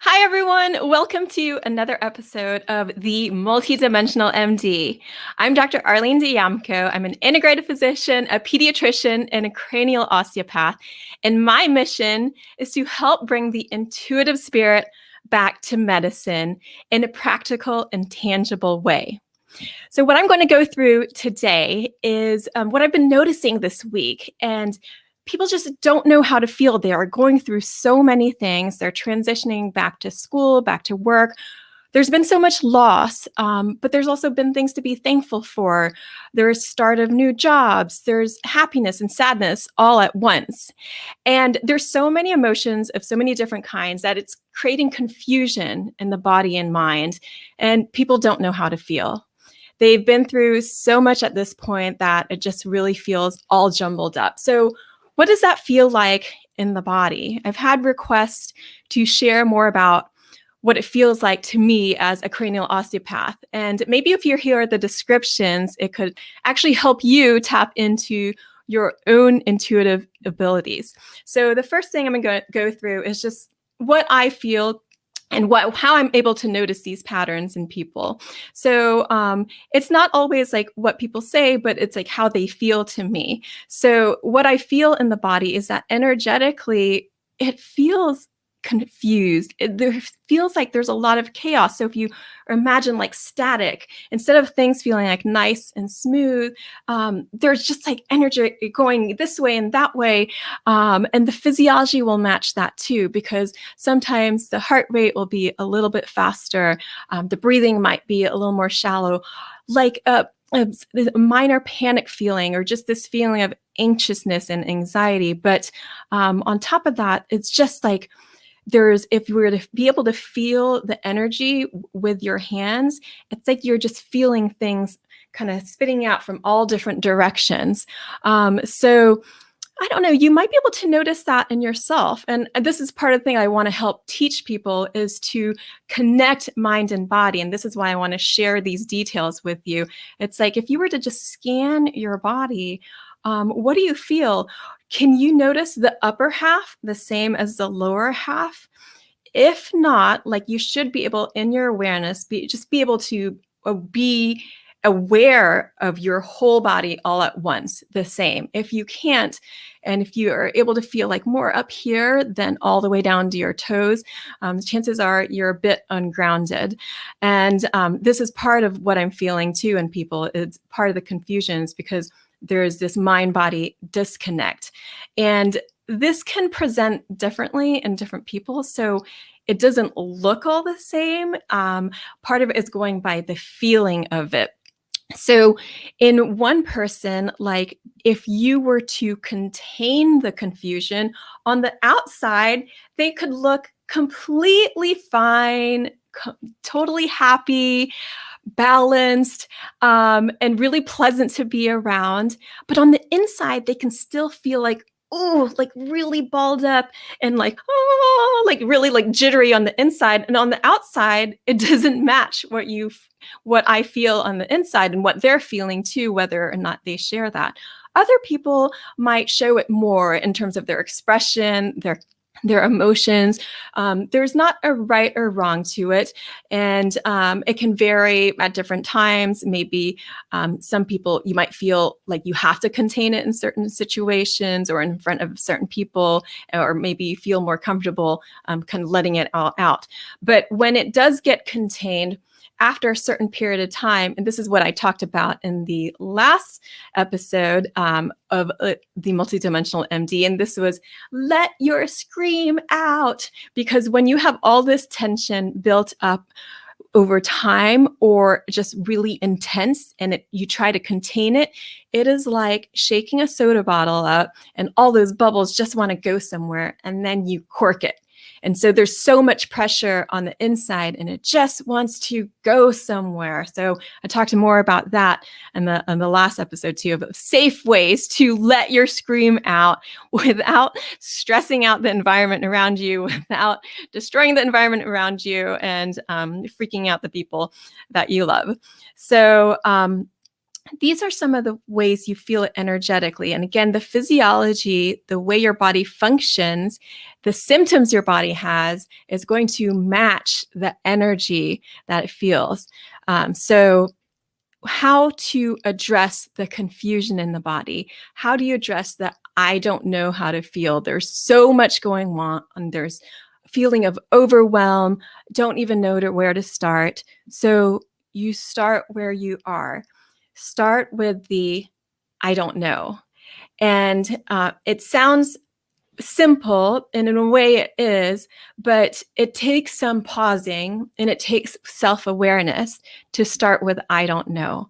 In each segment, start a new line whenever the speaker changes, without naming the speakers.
Hi, everyone. Welcome to another episode of the MultiDimensional MD. I'm Dr. Arlene Diamco. I'm an integrative physician, a pediatrician, and a cranial osteopath. And my mission is to help bring the intuitive spirit back to medicine in a practical and tangible way. So, what I'm going to go through today is what I've been noticing this week. And people just don't know how to feel. They are going through so many things. They're transitioning back to school, back to work. There's been so much loss, but there's also been things to be thankful for. There's start of new jobs. There's happiness and sadness all at once. And there's so many emotions of so many different kinds that it's creating confusion in the body and mind. And people don't know how to feel. They've been through so much at this point that it just really feels all jumbled up. So what does that feel like in the body? I've had requests to share more about what it feels like to me as a cranial osteopath. And maybe if you hear the descriptions, it could actually help you tap into your own intuitive abilities. So the first thing I'm going to go through is just what I feel and how I'm able to notice these patterns in people. So it's not always like what people say, but it's like how they feel to me. So what I feel in the body is that energetically, it feels confused. There feels like there's a lot of chaos. So if you imagine like static, instead of things feeling like nice and smooth, there's just like energy going this way and that way. And the physiology will match that too, because sometimes the heart rate will be a little bit faster. The breathing might be a little more shallow, like a minor panic feeling or just this feeling of anxiousness and anxiety. But on top of that, it's just like if you were to be able to feel the energy with your hands, it's like you're just feeling things kind of spitting out from all different directions. So I don't know, you might be able to notice that in yourself. And this is part of the thing I want to help teach people is to connect mind and body. And this is why I want to share these details with you. It's like if you were to just scan your body, what do you feel? Can you notice the upper half the same as the lower half? If not, like you should be able in your awareness, just be able to be aware of your whole body all at once, the same. If you can't, and if you are able to feel like more up here than all the way down to your toes, chances are you're a bit ungrounded. And this is part of what I'm feeling too in people. It's part of the confusions because there's this mind-body disconnect. And this can present differently in different people. So it doesn't look all the same. Part of it is going by the feeling of it. So in one person, like if you were to contain the confusion on the outside, they could look completely fine, totally happy, balanced, and really pleasant to be around. But on the inside, they can still feel like, oh, like really balled up and like, oh, like really like jittery on the inside. And on the outside, it doesn't match what I feel on the inside and what they're feeling too, whether or not they share that. Other people might show it more in terms of their expression, their emotions. There's not a right or wrong to it. And it can vary at different times. Maybe some people, you might feel like you have to contain it in certain situations or in front of certain people, or maybe you feel more comfortable kind of letting it all out. But when it does get contained, after a certain period of time, and this is what I talked about in the last episode of the Multidimensional MD, and this was let your scream out, because when you have all this tension built up over time or just really intense and you try to contain it, it is like shaking a soda bottle up and all those bubbles just want to go somewhere and then you cork it. And so there's so much pressure on the inside and it just wants to go somewhere. So I talked more about that in the last episode too, of safe ways to let your scream out without stressing out the environment around you, without destroying the environment around you and freaking out the people that you love. So these are some of the ways you feel it energetically. And again, the physiology, the way your body functions, the symptoms your body has is going to match the energy that it feels. So how to address the confusion in the body? How do you address the I don't know how to feel? There's so much going on. There's a feeling of overwhelm, don't even know where to start. So you start where you are. Start with the I don't know. And it sounds simple, and in a way it is, but it takes some pausing and it takes self-awareness to start with I don't know.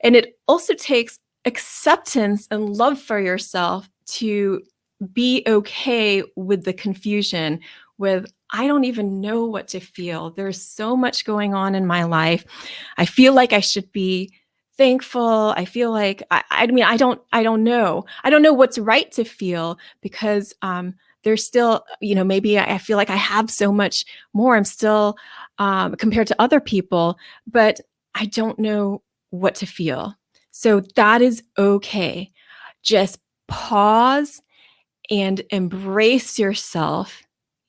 And it also takes acceptance and love for yourself to be okay with the confusion, with I don't even know what to feel. There's so much going on in my life. I feel like I should be thankful. I feel like I mean I don't know. I don't know what's right to feel because there's still, maybe I feel like I have so much more. I'm still compared to other people, but I don't know what to feel. So that is okay. Just pause and embrace yourself,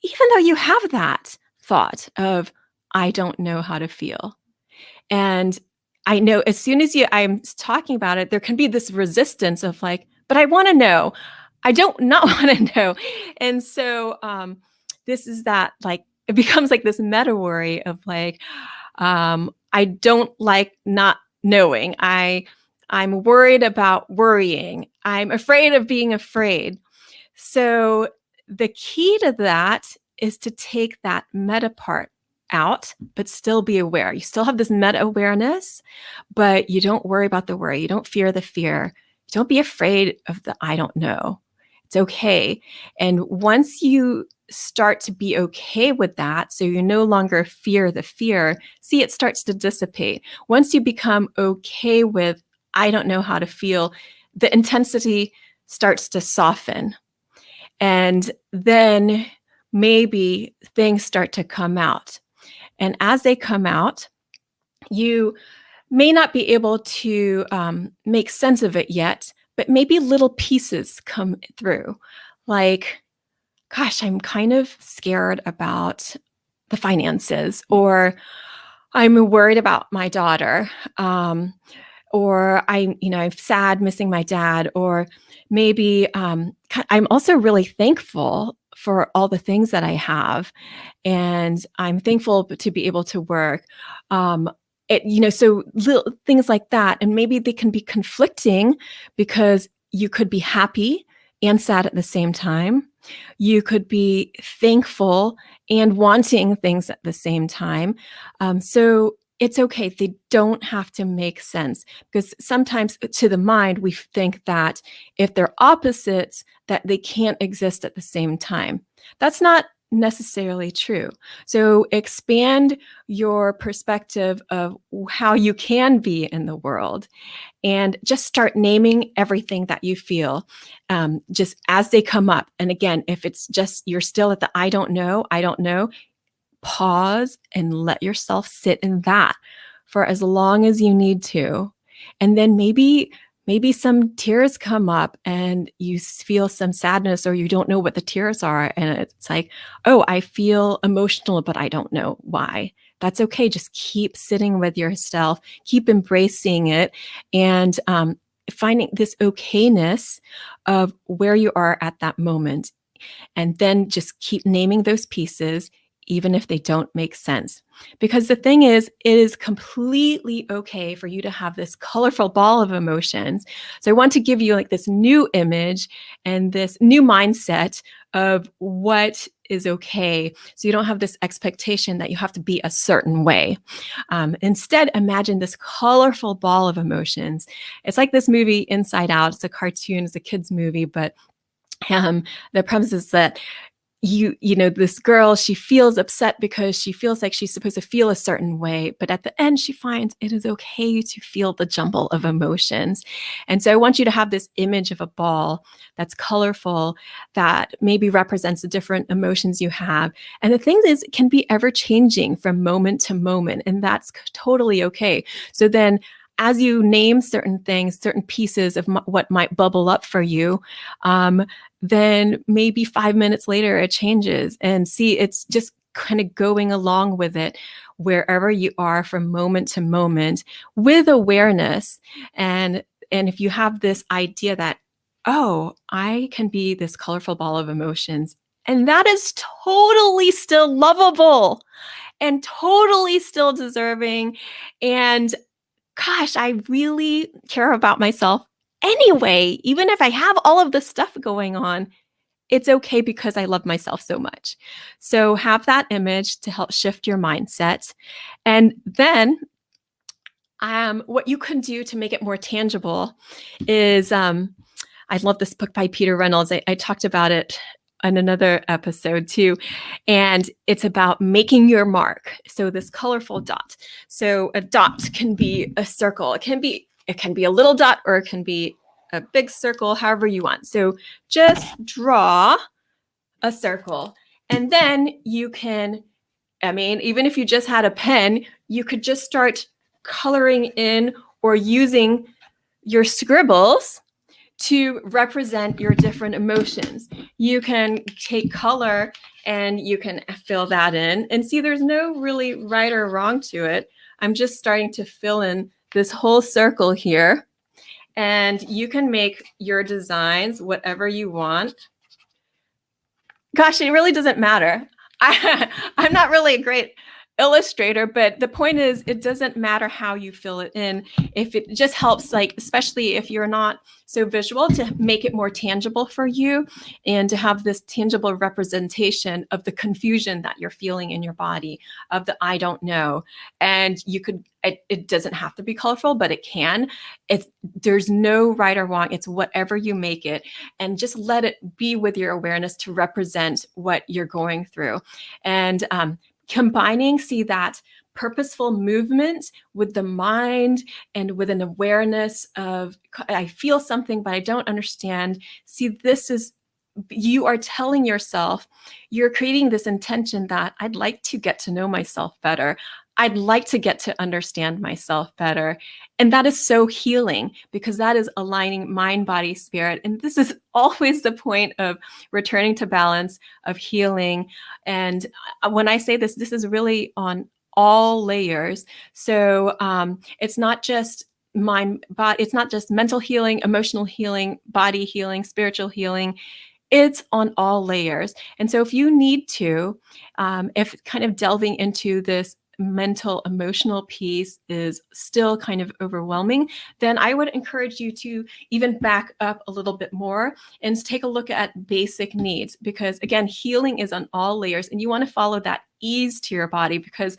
even though you have that thought of, I don't know how to feel. And I know as soon as I'm talking about it, there can be this resistance of like, but I want to know. I don't not want to know. And so this is that, like, it becomes like this meta worry of like, I don't like not knowing. I'm worried about worrying. I'm afraid of being afraid. So the key to that is to take that meta part out, but still be aware. You still have this meta awareness, but you don't worry about the worry. You don't fear the fear. Don't be afraid of the I don't know. It's okay. And once you start to be okay with that, so you no longer fear the fear, see, it starts to dissipate. Once you become okay with, I don't know how to feel, the intensity starts to soften. And then maybe things start to come out. And as they come out, you may not be able to make sense of it yet, but maybe little pieces come through. Like, gosh, I'm kind of scared about the finances, or I'm worried about my daughter. Or I'm sad missing my dad, or maybe I'm also really thankful for all the things that I have, and I'm thankful to be able to work. So little things like that, and maybe they can be conflicting because you could be happy and sad at the same time. You could be thankful and wanting things at the same time. So it's okay. They don't have to make sense, because sometimes to the mind, we think that if they're opposites, that they can't exist at the same time. That's not necessarily true. So expand your perspective of how you can be in the world, and just start naming everything that you feel, just as they come up. And again, if it's just you're still at the I don't know, pause and let yourself sit in that for as long as you need to. And then maybe some tears come up and you feel some sadness, or you don't know what the tears are. And it's like, oh, I feel emotional, but I don't know why. That's okay. Just keep sitting with yourself, keep embracing it, and finding this okayness of where you are at that moment. And then just keep naming those pieces, even if they don't make sense. Because the thing is, it is completely okay for you to have this colorful ball of emotions. So I want to give you like this new image and this new mindset of what is okay. So you don't have this expectation that you have to be a certain way. Instead, imagine this colorful ball of emotions. It's like this movie Inside Out. It's a cartoon, it's a kid's movie, but the premise is that this girl, she feels upset because she feels like she's supposed to feel a certain way, but at the end she finds it is okay to feel the jumble of emotions. And so I want you to have this image of a ball that's colorful, that maybe represents the different emotions you have. And the thing is, it can be ever changing from moment to moment, and that's totally okay. So then as you name certain things, certain pieces of what might bubble up for you, then maybe 5 minutes later it changes. And see, it's just kind of going along with it wherever you are from moment to moment with awareness. And if you have this idea that, oh, I can be this colorful ball of emotions, and that is totally still lovable and totally still deserving. And gosh, I really care about myself anyway. Even if I have all of this stuff going on, it's okay because I love myself so much. So have that image to help shift your mindset. And then what you can do to make it more tangible is I love this book by Peter Reynolds. I talked about it in another episode too. And it's about making your mark. So this colorful dot. So a dot can be a circle. It can be a little dot, or it can be a big circle, however you want. So just draw a circle. And then you can, even if you just had a pen, you could just start coloring in or using your scribbles to represent your different emotions. You can take color and you can fill that in. And see, there's no really right or wrong to it. I'm just starting to fill in this whole circle here. And you can make your designs whatever you want. Gosh, it really doesn't matter. I'm not really a great illustrator, but the point is, it doesn't matter how you fill it in. If it just helps, like, especially if you're not so visual, to make it more tangible for you and to have this tangible representation of the confusion that you're feeling in your body, of the I don't know. And you could, it doesn't have to be colorful, but it can. There's no right or wrong. It's whatever you make it, and just let it be with your awareness to represent what you're going through. And combining, see, that purposeful movement with the mind and with an awareness of, I feel something, but I don't understand. See, this is, you are telling yourself, you're creating this intention that I'd like to get to know myself better. I'd like to get to understand myself better. And that is so healing, because that is aligning mind, body, spirit. And this is always the point of returning to balance, of healing. And when I say this, this is really on all layers. So it's not just mind, body, it's not just mental healing, emotional healing, body healing, spiritual healing. It's on all layers. And so if you need to, if kind of delving into this mental emotional piece is still kind of overwhelming, then I would encourage you to even back up a little bit more and take a look at basic needs, because again, healing is on all layers, and you want to follow that ease to your body. Because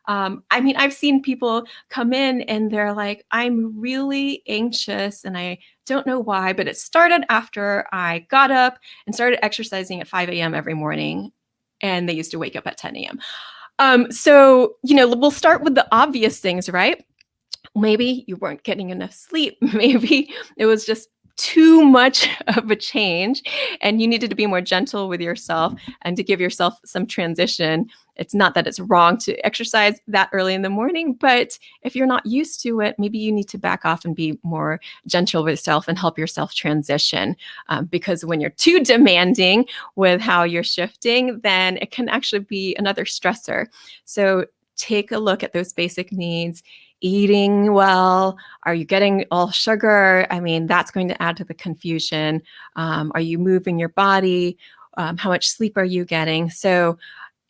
I've seen people come in and they're like, I'm really anxious and I don't know why, but it started after I got up and started exercising at 5 a.m. every morning, and they used to wake up at 10 a.m. So, we'll start with the obvious things, right? Maybe you weren't getting enough sleep. Maybe it was just too much of a change and you needed to be more gentle with yourself and to give yourself some transition. It's not that it's wrong to exercise that early in the morning, but if you're not used to it, maybe you need to back off and be more gentle with yourself and help yourself transition. Because when you're too demanding with how you're shifting, then it can actually be another stressor. So take a look at those basic needs. Eating well, are you getting all sugar? That's going to add to the confusion. Are you moving your body? How much sleep are you getting? So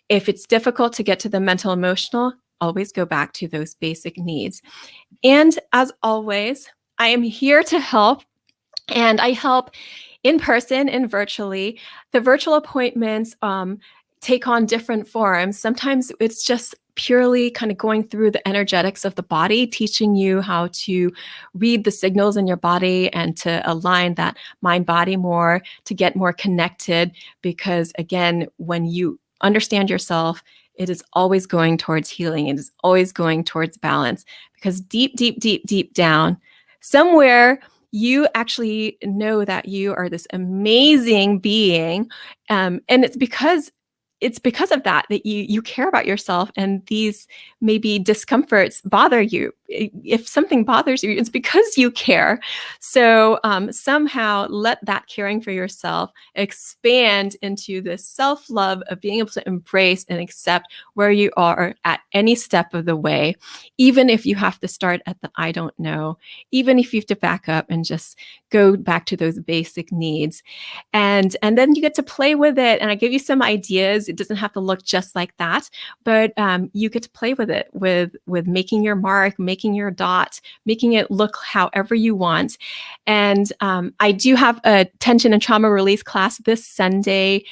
if it's difficult to get to the mental, emotional, always go back to those basic needs. And as always, I am here to help, and I help in person and virtually. The virtual appointments take on different forms. Sometimes it's just purely kind of going through the energetics of the body, teaching you how to read the signals in your body and to align that mind body more, to get more connected. Because again, when you understand yourself, it is always going towards healing. It is always going towards balance, because deep, deep, deep, deep down, somewhere, you actually know that you are this amazing being. And it's because of that you care about yourself, and these maybe discomforts bother you. if something bothers you, it's because you care. So somehow let that caring for yourself expand into this self-love of being able to embrace and accept where you are at any step of the way, even if you have to start at the I don't know, even if you have to back up and just go back to those basic needs. And then you get to play with it. And I give you some ideas. It doesn't have to look just like that, but you get to play with it, with making your mark, making your dot, making it look however you want. And I do have a tension and trauma release class this Sunday,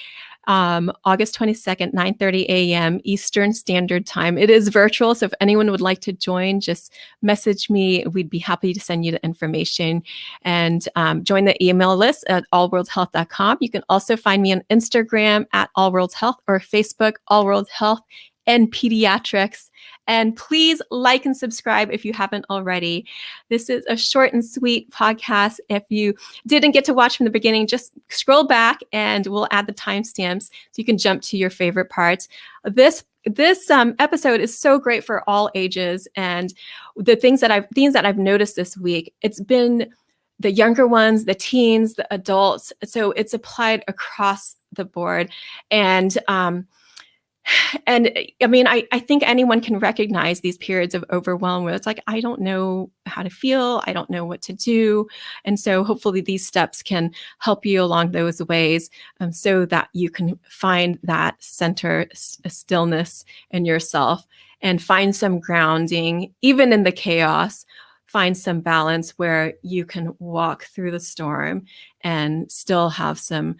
August 22nd, 9:30 a.m. Eastern Standard Time. It is virtual, so if anyone would like to join, just message me. We'd be happy to send you the information, and join the email list at allworldshealth.com. You can also find me on Instagram at allworldshealth or Facebook allworldshealth and pediatrics. And please like and subscribe if you haven't already. This is a short and sweet podcast. If you didn't get to watch from the beginning, just scroll back and we'll add the timestamps so you can jump to your favorite parts. This episode is so great for all ages, and the things that I've noticed this week, it's been the younger ones, the teens, the adults. So it's applied across the board. And I mean, I think anyone can recognize these periods of overwhelm where it's like, I don't know how to feel. I don't know what to do. And so hopefully these steps can help you along those ways, so that you can find that center, stillness in yourself, and find some grounding, even in the chaos. Find some balance where you can walk through the storm and still have some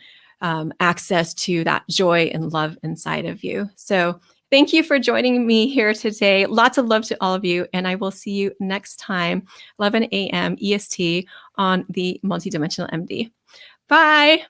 access to that joy and love inside of you. So thank you for joining me here today. Lots of love to all of you, and I will see you next time, 11 a.m. EST on the Multidimensional MD. Bye.